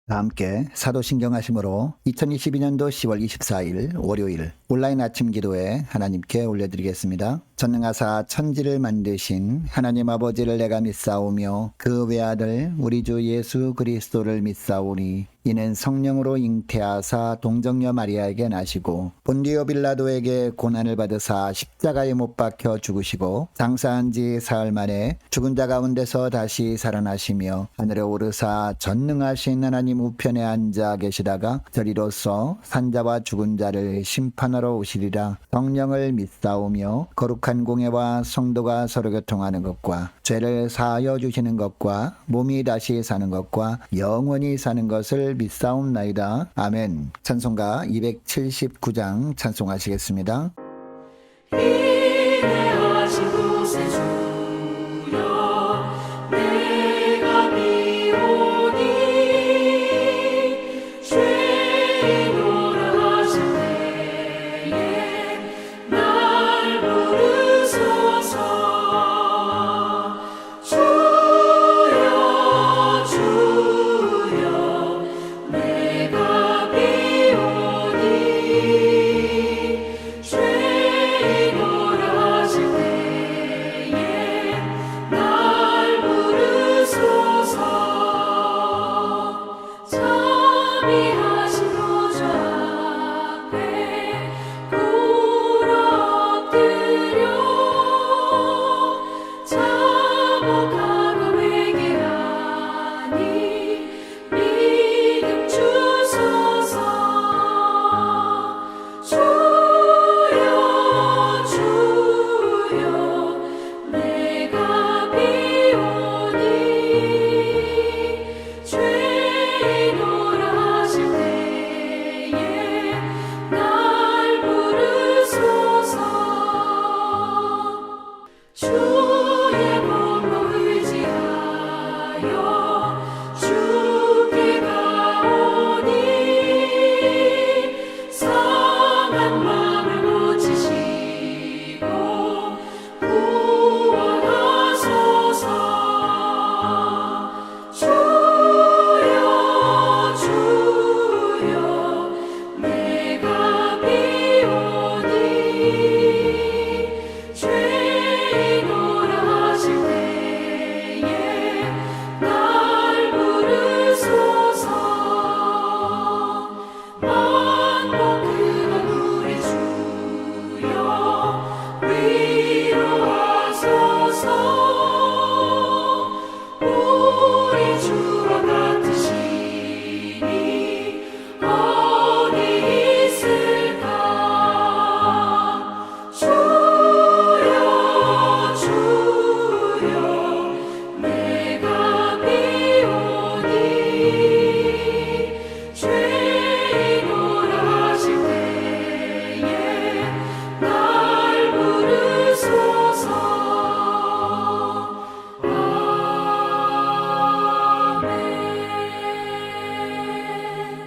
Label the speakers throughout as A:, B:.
A: 다 함께 사도신경 하심으로 2022년도 10월 24일 월요일 온라인 아침 기도에 하나님께 올려드리겠습니다. 전능하사 천지를 만드신 하나님 아버지를 내가 믿사오며 그 외아들 우리 주 예수 그리스도를 믿사오니 이는 성령으로 잉태하사 동정녀 마리아에게 나시고 본디오 빌라도에게 고난을 받으사 십자가에 못 박혀 죽으시고 장사한 지 사흘 만에 죽은 자 가운데서 다시 살아나시며 하늘에 오르사 전능하신 하나님 우편에 앉아 계시다가 저리로서 산자와 죽은 자를 심판하러 오시리라. 성령을 믿사오며 거룩한 공예와 성도가 서로 교통하는 것과 죄를 사하여 주시는 것과 몸이 다시 사는 것과 영원히 사는 것을 믿사옵나이다. 아멘. 찬송가 279장 찬송하시겠습니다.
B: 인내하신 구세주여 내가 비오니 죄인으로 하실 때에 날 부르소서. 주여 주여 내가 비오니 죄인으로 하실 때에 날 부르소서. 자비하신 보좌 앞에 꿇어 엎드려 자복하고 회개하니 믿음 주소서. 주여 주여 내가 비오니 죄인으로 하실 때에 날 부르소서. 주의 몸으로 의지하여 주께 가오니 상한 마음을 고치시고 구원하소서. 주여 주여 내가 비오니 죄인으로 하실 때에 날 부르소서. 만복한 우리 주여 위로하소서. 우리 주와 같으시니 어디 있을까. 주여 주여 내가 비오니 죄인으로 하실 때에 날 부르소서. 아멘.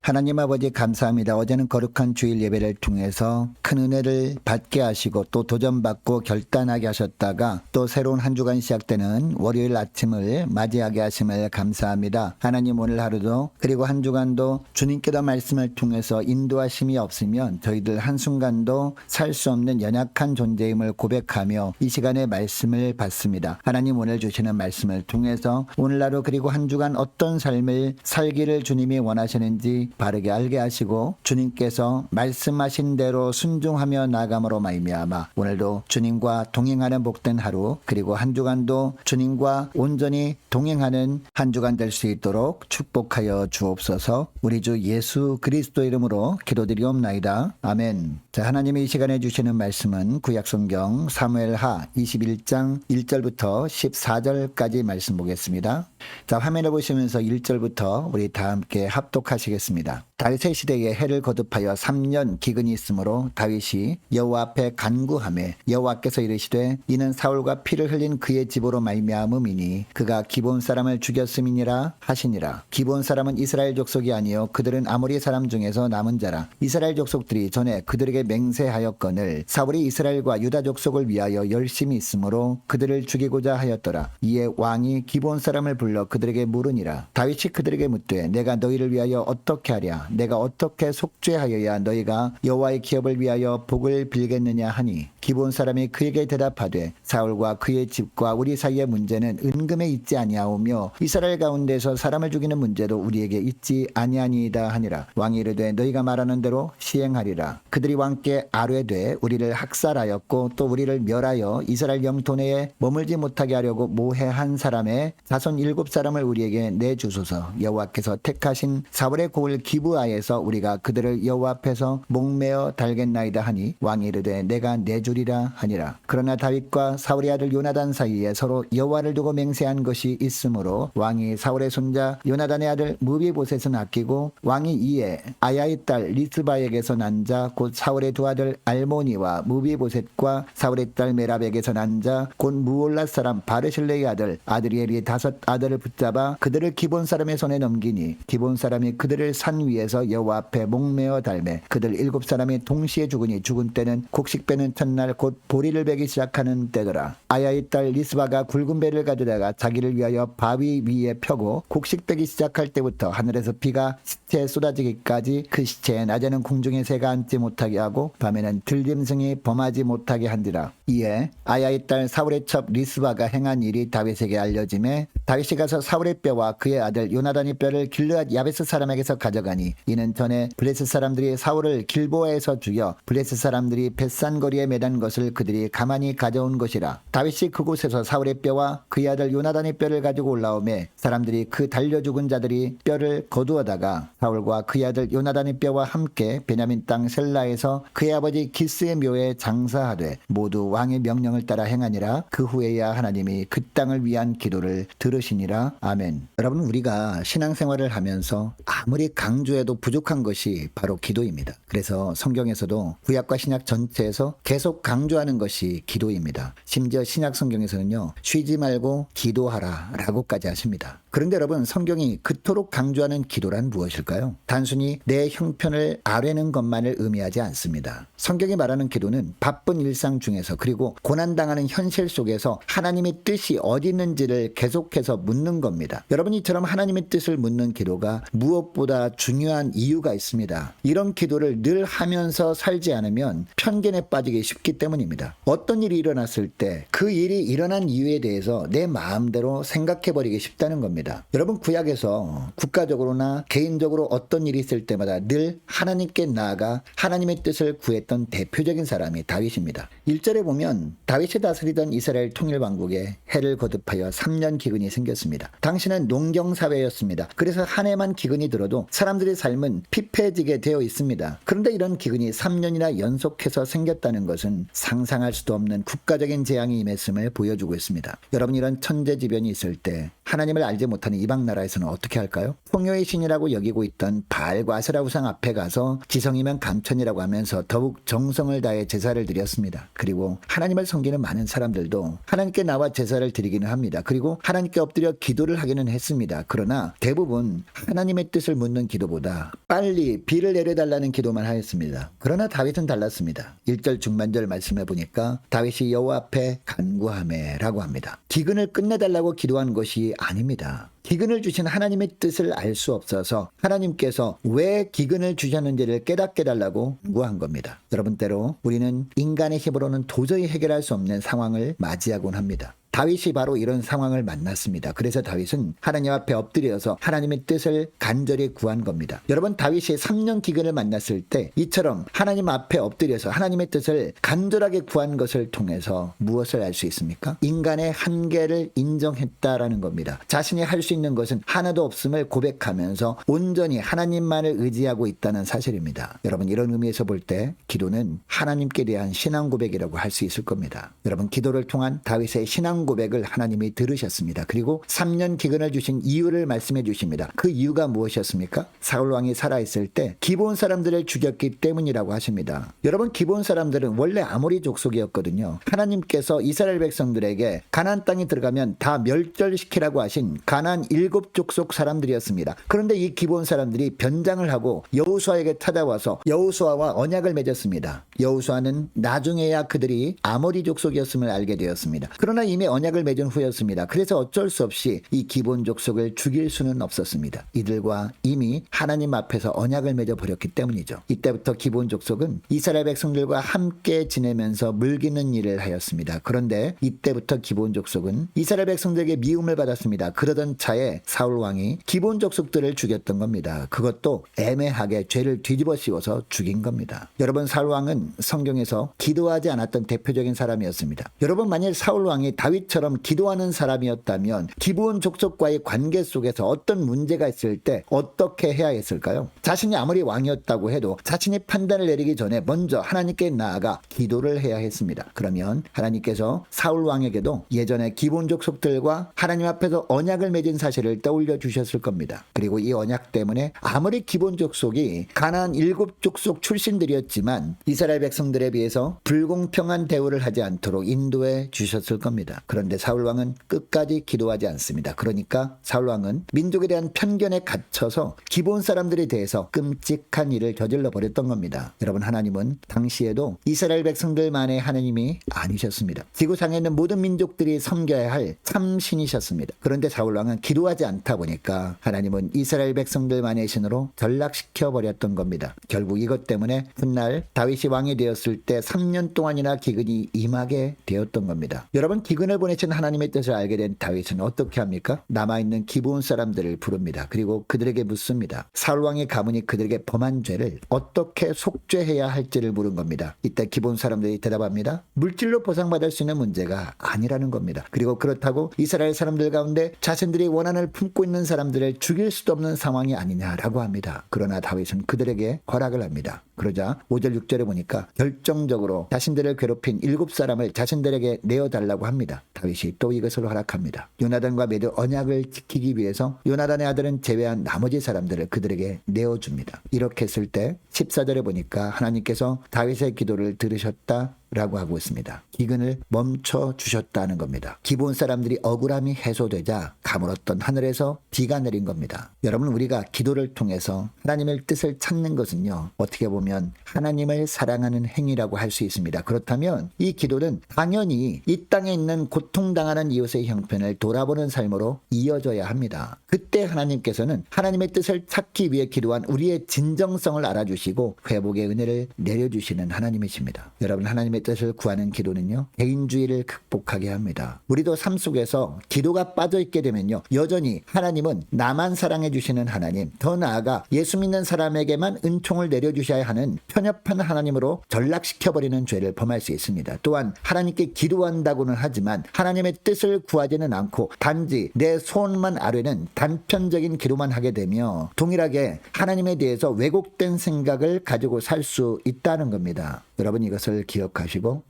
A: 하나님 아버지 감사합니다. 어제는 거룩한 주일 예배를 통해서 큰 은혜를 받게 하시고 또 도전받고 결단하게 하셨다가 또 새로운 한 주간 시작되는 월요일 아침을 맞이하게 하심을 감사합니다. 하나님 오늘 하루도 그리고 한 주간도 주님께서 말씀을 통해서 인도하심이 없으면 저희들 한순간도 살 수 없는 연약한 존재임을 고백하며 이 시간에 말씀을 받습니다. 하나님 오늘 주시는 말씀을 통해서 오늘 하루 그리고 한 주간 어떤 삶을 살기를 주님이 원하시는지 바르게 알게 하시고 주님께서 말씀하신 대로 순종하며 나아감으로 말미암아 오늘도 주님과 동행하는 복된 하루 그리고 한 주간도 주님과 온전히 동행하는 한 주간 될 수 있도록 축복하여 주옵소서. 우리 주 예수 그리스도 이름으로 기도드리옵나이다. 아멘. 자, 하나님이 이 시간에 주시는 말씀은 구약성경 사무엘하 21장 1절부터 14절까지 말씀 보겠습니다. 자, 화면을 보시면서 1절부터 우리 다 함께 합독하시겠습니다. 다윗의 시대에 해를 거듭하여 3년 기근이 있으므로 다윗이 여호와 앞에 간구하매 여호와께서 이르시되 이는 사울과 피를 흘린 그의 집으로 말미암음이니 그가 기본 사람을 죽였음이니라 하시니라. 기본 사람은 이스라엘 족속이 아니요 그들은 아모리 사람 중에서 남은 자라. 이스라엘 족속들이 전에 그들에게 맹세하였거늘 사울이 이스라엘과 유다 족속을 위하여 열심히 있으므로 그들을 죽이고자 하였더라. 이에 왕이 기본 사람을 불러 그들에게 물으니라. 다윗이 그들에게 묻되 내가 너희를 위하여 어떻게 하랴? 내가 어떻게 속죄하여야 너희가 여호와의 기업을 위하여 복을 빌겠느냐 하니 기본 사람이 그에게 대답하되 사울과 그의 집과 우리 사이의 문제는 은금에 있지 아니하오며 이스라엘 가운데서 사람을 죽이는 문제도 우리에게 있지 아니하니이다 하니라. 왕이 이르되 너희가 말하는 대로 시행하리라. 그들이 왕께 아뢰되 우리를 학살하였고 또 우리를 멸하여 이스라엘 영토 내에 머물지 못하게 하려고 모해한 사람의 자손 7사람을 우리에게 내주소서. 여호와께서 택하신 사울의 고을 기브아에서 우리가 그들을 여호와 앞에서 목매어 달겠나이다 하니 왕이 이르되 내가 내주리라 하니라. 그러나 다윗과 사울의 아들 요나단 사이에 서로 여호와를 두고 맹세한 것이 있으므로 왕이 사울의 손자 요나단의 아들 무비보셋은 아끼고 왕이 이에 아야의 딸 리스바에게서 난 자 곧 사울의 두 아들 알모니와 무비보셋과 사울의 딸 메랍에게서 난 자 곧 무올라 사람 바르실레의 아들 아드리엘이 5 아들을 붙잡아 그들을 기본 사람의 손에 넘기니 기본 사람이 그들을 산 위에서 여호와 앞에 목매어 달매 그들 7사람이 동시에 죽으니 죽은 때는 곡식 빼는 첫날 곧 보리를 베기 시작하는 때더라. 아야의 딸 리스바가 굵은 배를 가져다가 자기를 위하여 바위 위에 펴고 곡식 빼기 시작할 때부터 하늘에서 비가 시체에 쏟아지기까지 그 시체에 낮에는 공중에 새가 앉지 못하게 하고 밤에는 들짐승이 범하지 못하게 한지라. 이에 아야의 딸 사울의 첩 리스바가 행한 일이 다윗에게 알려짐에 다윗이 가서 사울의 뼈와 그의 아들 요나단의 뼈를 길르앗 야베스 사람에게서 가져가니 이는 전에 블레셋 사람들이 사울을 길보아에서 죽여 블레셋 사람들이 벳산거리에 매단 것을 그들이 가만히 가져온 것이라. 다윗이 그곳에서 사울의 뼈와 그의 아들 요나단의 뼈를 가지고 올라오매 사람들이 그 달려 죽은 자들이 뼈를 거두어다가 사울과 그의 아들 요나단의 뼈와 함께 베냐민 땅 셀라에서 그의 아버지 기스의 묘에 장사하되 모두 왕의 명령을 따라 행하니라. 그 후에야 하나님이 그 땅을 위한 기도를 들으시니라. 아멘. 여러분, 우리가 신앙생활을 하면서 아무리 강조해도 부족한 것이 바로 기도입니다. 그래서 성경에서도 구약과 신약 전체에서 계속 강조하는 것이 기도입니다. 심지어 신약 성경에서는요, 쉬지 말고 기도하라 라고까지 하십니다. 그런데 여러분, 성경이 그토록 강조하는 기도란 무엇일까요? 단순히 내 형편을 아뢰는 것만을 의미하지 않습니다. 성경이 말하는 기도는 바쁜 일상 중에서 그리고 고난당하는 현실 속에서 하나님의 뜻이 어디 있는지를 계속해서 묻는 겁니다. 여러분이 이처럼 하나님의 뜻을 묻는 기도가 무엇보다 중요한 이유가 있습니다. 이런 기도를 늘 하면서 살지 않으면 편견에 빠지기 쉽기 때문입니다. 어떤 일이 일어났을 때 그 일이 일어난 이유에 대해서 내 마음대로 생각해버리기 쉽다는 겁니다. 여러분, 구약에서 국가적으로나 개인적으로 어떤 일이 있을 때마다 늘 하나님께 나아가 하나님의 뜻을 구했던 대표적인 사람이 다윗입니다. 1절에 보면 다윗이 다스리던 이스라엘 통일왕국에 해를 거듭하여 3년 기근이 생겼습니다. 당시는 농경사회였습니다. 그래서 한 해만 기근이 들어도 사람들의 삶은 피폐해지게 되어 있습니다. 그런데 이런 기근이 3년이나 연속해서 생겼다는 것은 상상할 수도 없는 국가적인 재앙이 임했음을 보여주고 있습니다. 여러분, 이런 천재지변이 있을 때 하나님을 알지 못하는 이방 나라에서는 어떻게 할까요? 풍요의 신이라고 여기고 있던 바알과 아세라 우상 앞에 가서 지성이면 감천이라고 하면서 더욱 정성을 다해 제사를 드렸습니다. 그리고 하나님을 섬기는 많은 사람들도 하나님께 나와 제사를 드리기는 합니다. 그리고 하나님께 엎드려 기도를 하기는 했습니다. 그러나 대부분 하나님의 뜻을 묻는 기도보다 빨리 비를 내려달라는 기도만 하였습니다. 그러나 다윗은 달랐습니다. 1절 중반절 말씀해 보니까 다윗이 여호와 앞에 간구하매 라고 합니다. 기근을 끝내달라고 기도한 것이 아닙니다. 기근을 주신 하나님의 뜻을 알 수 없어서 하나님께서 왜 기근을 주셨는지를 깨닫게 달라고 구한 겁니다. 여러분, 때로 우리는 인간의 힘으로는 도저히 해결할 수 없는 상황을 맞이하곤 합니다. 다윗이 바로 이런 상황을 만났습니다. 그래서 다윗은 하나님 앞에 엎드려서 하나님의 뜻을 간절히 구한 겁니다. 여러분, 다윗이 3년 기근을 만났을 때 이처럼 하나님 앞에 엎드려서 하나님의 뜻을 간절하게 구한 것을 통해서 무엇을 알 수 있습니까? 인간의 한계를 인정했다라는 겁니다. 자신이 할 수 있는 것은 하나도 없음을 고백하면서 온전히 하나님만을 의지하고 있다는 사실입니다. 여러분, 이런 의미에서 볼 때 기도는 하나님께 대한 신앙 고백이라고 할 수 있을 겁니다. 여러분, 기도를 통한 다윗의 신앙 신앙 고백을 하나님이 들으셨습니다. 그리고 3년 기근을 주신 이유를 말씀해 주십니다. 그 이유가 무엇이었습니까? 사울 왕이 살아있을 때 기브온 사람들을 죽였기 때문이라고 하십니다. 여러분, 기브온 사람들은 원래 아모리 족속이었거든요. 하나님께서 이스라엘 백성들에게 가나안 땅에 들어가면 다 멸절시키라고 하신 가나안 7족속 사람들이었습니다. 그런데 이 기브온 사람들이 변장을 하고 여호수아에게 찾아와서 여호수아와 언약을 맺었습니다. 여호수아는 나중에야 그들이 아모리 족속이었음을 알게 되었습니다. 그러나 이미 언약을 맺은 후였습니다. 그래서 어쩔 수 없이 이 기브온 족속을 죽일 수는 없었습니다. 이들과 이미 하나님 앞에서 언약을 맺어 버렸기 때문이죠. 이때부터 기브온 족속은 이스라엘 백성들과 함께 지내면서 물기는 일을 하였습니다. 그런데 이때부터 기브온 족속은 이스라엘 백성들에게 미움을 받았습니다. 그러던 차에 사울 왕이 기브온 족속들을 죽였던 겁니다. 그것도 애매하게 죄를 뒤집어 씌워서 죽인 겁니다. 여러분, 사울 왕은 성경에서 기도하지 않았던 대표적인 사람이었습니다. 여러분, 만일 사울 왕이 다윗처럼 기도하는 사람이었다면 기브온 족속과의 관계 속에서 어떤 문제가 있을 때 어떻게 해야 했을까요? 자신이 아무리 왕이었다고 해도 자신이 판단을 내리기 전에 먼저 하나님께 나아가 기도를 해야 했습니다. 그러면 하나님께서 사울 왕에게도 예전에 기브온 족속들과 하나님 앞에서 언약을 맺은 사실을 떠올려 주셨을 겁니다. 그리고 이 언약 때문에 아무리 기브온 족속이 가나안 7족속 출신들이었지만 이스라엘 백성들에 비해서 불공평한 대우를 하지 않도록 인도해 주셨을 겁니다. 그런데 사울 왕은 끝까지 기도하지 않습니다. 그러니까 사울 왕은 민족에 대한 편견에 갇혀서 기브온 사람들에 대해서 끔찍한 일을 저질러 버렸던 겁니다. 여러분, 하나님은 당시에도 이스라엘 백성들만의 하나님이 아니셨습니다. 지구상에 있는 모든 민족들이 섬겨야 할 참신이셨습니다. 그런데 사울 왕은 기도하지 않다 보니까 하나님은 이스라엘 백성들만의 신으로 전락시켜 버렸던 겁니다. 결국 이것 때문에 훗날 다윗이 왕이 되었을 때 3년 동안이나 기근이 임하게 되었던 겁니다. 여러분, 기근을 보내신 하나님의 뜻을 알게 된 다윗은 어떻게 합니까? 남아있는 기브온 사람들을 부릅니다. 그리고 그들에게 묻습니다. 사울 왕의 가문이 그들에게 범한 죄를 어떻게 속죄해야 할지를 물은 겁니다. 이때 기브온 사람들이 대답합니다. 물질로 보상받을 수 있는 문제가 아니라는 겁니다. 그리고 그렇다고 이스라엘 사람들 가운데 자신들이 원한을 품고 있는 사람들을 죽일 수도 없는 상황이 아니냐라고 합니다. 그러나 다윗은 그들에게 허락을 합니다. 그러자 5절 6절에 보니까 결정적으로 자신들을 괴롭힌 7사람을 자신들에게 내어달라고 합니다. 다윗이 또 이것을 허락합니다. 요나단과 맺은 언약을 지키기 위해서 요나단의 아들은 제외한 나머지 사람들을 그들에게 내어줍니다. 이렇게 했을 때 14절에 보니까 하나님께서 다윗의 기도를 들으셨다 라고 하고 있습니다. 기근을 멈춰 주셨다는 겁니다. 기브온 사람들이 억울함이 해소되자 가물었던 하늘에서 비가 내린 겁니다. 여러분, 우리가 기도를 통해서 하나님의 뜻을 찾는 것은요, 어떻게 보면 하나님을 사랑하는 행위라고 할 수 있습니다. 그렇다면 이 기도는 당연히 이 땅에 있는 고통당하는 이웃의 형편을 돌아보는 삶으로 이어져야 합니다. 그때 하나님께서는 하나님의 뜻을 찾기 위해 기도한 우리의 진정성을 알아주시고 회복의 은혜를 내려주시는 하나님이십니다. 여러분, 하나님의 뜻을 구하는 기도는요, 개인주의를 극복하게 합니다. 우리도 삶 속에서 기도가 빠져있게 되면요, 여전히 하나님은 나만 사랑해 주시는 하나님, 더 나아가 예수 믿는 사람에게만 은총을 내려주셔야 하는 편협한 하나님으로 전락시켜버리는 죄를 범할 수 있습니다. 또한 하나님께 기도한다고는 하지만 하나님의 뜻을 구하지는 않고 단지 내 소원만 아뢰는 단편적인 기도만 하게 되며 동일하게 하나님에 대해서 왜곡된 생각을 가지고 살 수 있다는 겁니다. 여러분, 이것을 기억하시고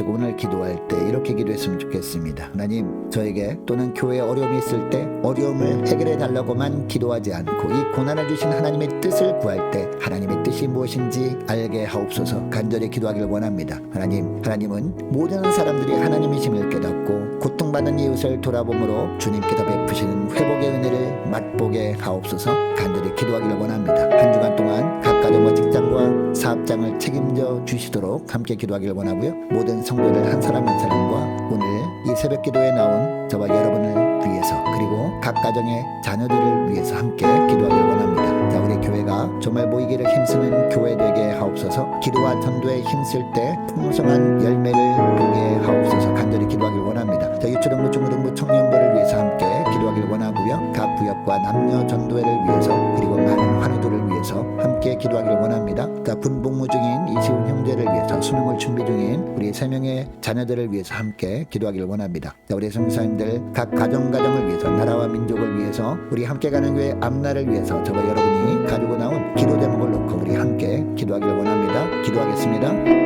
A: 오늘 기도할 때 이렇게 기도했으면 좋겠습니다. 하나님, 저에게 또는 교회에 어려움이 있을 때 어려움을 해결해 달라고만 기도하지 않고 이 고난을 주신 하나님의 뜻을 구할 때 하나님의 뜻이 무엇인지 알게 하옵소서. 간절히 기도하길 원합니다. 하나님은 모든 사람들이 하나님이심을 깨닫고 고통받는 이웃을 돌아봄으로 주님께서 베푸시는 회복의 은혜를 맛보게 하옵소서. 간절히 기도하길 원합니다. 한 주간 동안 각 가정과 직장과 사업장을 책임져 주시도록 함께 기도하길 원하고요. 모든 성도들 한 사람 한 사람과 오늘 이 새벽 기도에 나온 저와 여러분을 위해서 그리고 각 가정의 자녀들을 위해서 함께 기도하길 원합니다. 자, 우리 교회가 정말 모이기를 힘쓰는 교회 되게 하옵소서. 기도와 전도에 힘쓸 때 풍성한 열매를 보게 하옵소서. 간절히 기도하길 원합니다. 자, 유초등부 중고등부 청년부를 위해서 함께 기도하길 원하고요. 각 부역과 남녀 전도회를 위해서 그리고 많은 환우들을 위해서 함께 기도하길 원합니다. 자, 군복무 중인 이시훈 형제를 위해서 수능을 준비 중인 우리 3명의 자녀들을 위해서 함께 기도하길 원합니다. 자, 우리 성사님들 각 가정을 위해서 나라와 민족을 위해서 우리 함께 가는 교회 앞날을 위해서 저와 여러분이 가지고 나온 기도 제목을 놓고 우리 함께 기도하길 원합니다. 기도하겠습니다.